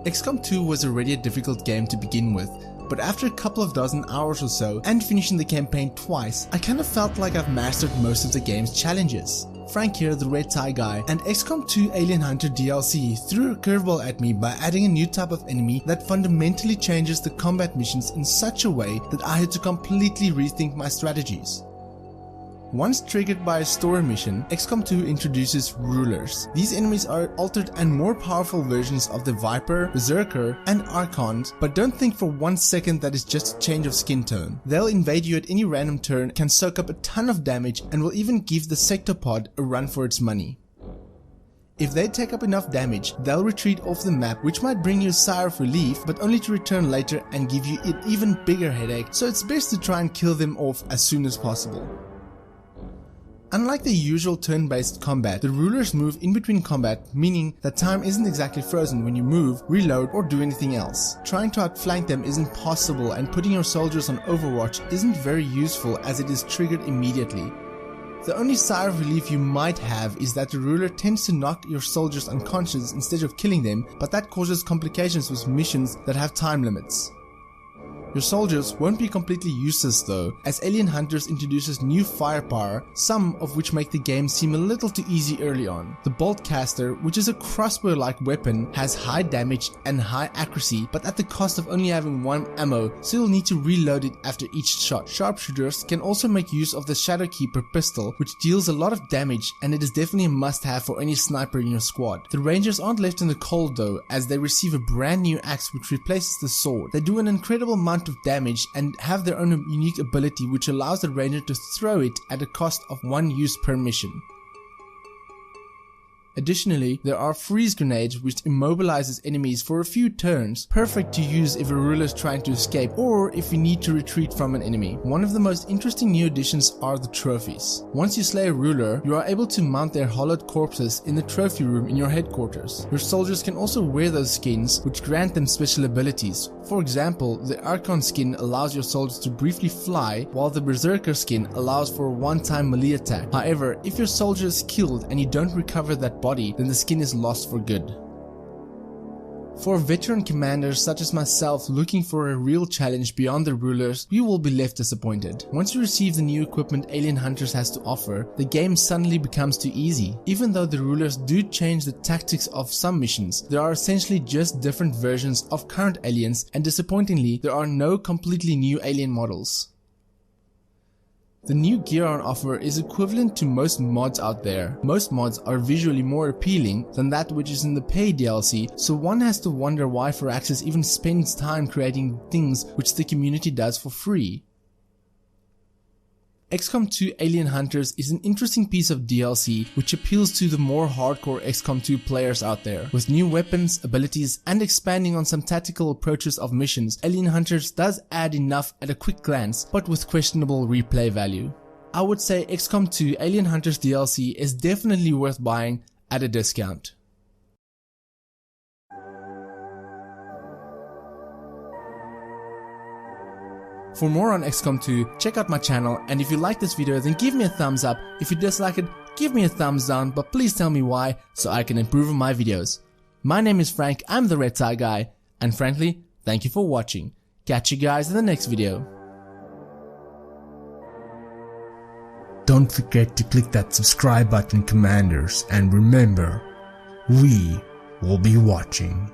Xcom 2 was already a difficult game to begin with, but after a couple of dozen hours or so and finishing the campaign twice, I kind of felt like I've mastered most of the game's challenges. Frank here, the Red Tie Guy, and Xcom 2 Alien Hunter DLC threw a curveball at me by adding a new type of enemy that fundamentally changes the combat missions in such a way that I had to completely rethink my strategies. Once triggered by a story mission, Xcom 2 introduces rulers. These enemies are altered and more powerful versions of the Viper, Berserker, and Archons, but don't think for 1 second that it's just a change of skin tone. They'll invade you at any random turn, can soak up a ton of damage, and will even give the Sectopod a run for its money. If they take up enough damage, they'll retreat off the map, which might bring you a sigh of relief, but only to return later and give you an even bigger headache, so it's best to try and kill them off as soon as possible. Unlike the usual turn-based combat, the rulers move in between combat, meaning that time isn't exactly frozen when you move, reload, or do anything else. Trying to outflank them isn't possible, and putting your soldiers on overwatch isn't very useful as it is triggered immediately. The only sigh of relief you might have is that the ruler tends to knock your soldiers unconscious instead of killing them, but that causes complications with missions that have time limits. Your soldiers won't be completely useless though, as Alien Hunters introduces new firepower, some of which make the game seem a little too easy early on. The Bolt Caster, which is a crossbow-like weapon, has high damage and high accuracy, but at the cost of only having 1 ammo, so you'll need to reload it after each shot. Sharpshooters can also make use of the Shadowkeeper pistol, which deals a lot of damage, and it is definitely a must-have for any sniper in your squad. The Rangers aren't left in the cold though, as they receive a brand new axe which replaces the sword. They do an incredible amount of damage and have their own unique ability which allows the ranger to throw it at a cost of 1 use per mission. Additionally, there are freeze grenades which immobilizes enemies for a few turns, perfect to use if a ruler is trying to escape or if you need to retreat from an enemy. One of the most interesting new additions are the trophies. Once you slay a ruler, you are able to mount their hollowed corpses in the trophy room in your headquarters. Your soldiers can also wear those skins which grant them special abilities. For example, the Archon skin allows your soldiers to briefly fly, while the Berserker skin allows for a one-time melee attack. However, if your soldier is killed and you don't recover that body, then the skin is lost for good. For veteran commanders such as myself looking for a real challenge beyond the rulers, you will be left disappointed. Once you receive the new equipment Alien Hunters has to offer, the game suddenly becomes too easy. Even though the rulers do change the tactics of some missions, there are essentially just different versions of current aliens, and disappointingly, there are no completely new alien models. The new gear on offer is equivalent to most mods out there. Most mods are visually more appealing than that which is in the paid DLC, so one has to wonder why Firaxis even spends time creating things which the community does for free. Xcom 2 Alien Hunters is an interesting piece of DLC which appeals to the more hardcore Xcom 2 players out there. With new weapons, abilities, and expanding on some tactical approaches of missions, Alien Hunters does add enough at a quick glance, but with questionable replay value. I would say Xcom 2 Alien Hunters DLC is definitely worth buying at a discount. For more on Xcom 2, check out my channel, and if you like this video then give me a thumbs up. If you dislike it, give me a thumbs down, but please tell me why so I can improve on my videos. My name is Frank, I'm the Red Tie Guy, and frankly, thank you for watching. Catch you guys in the next video. Don't forget to click that subscribe button, Commanders, and remember, we will be watching.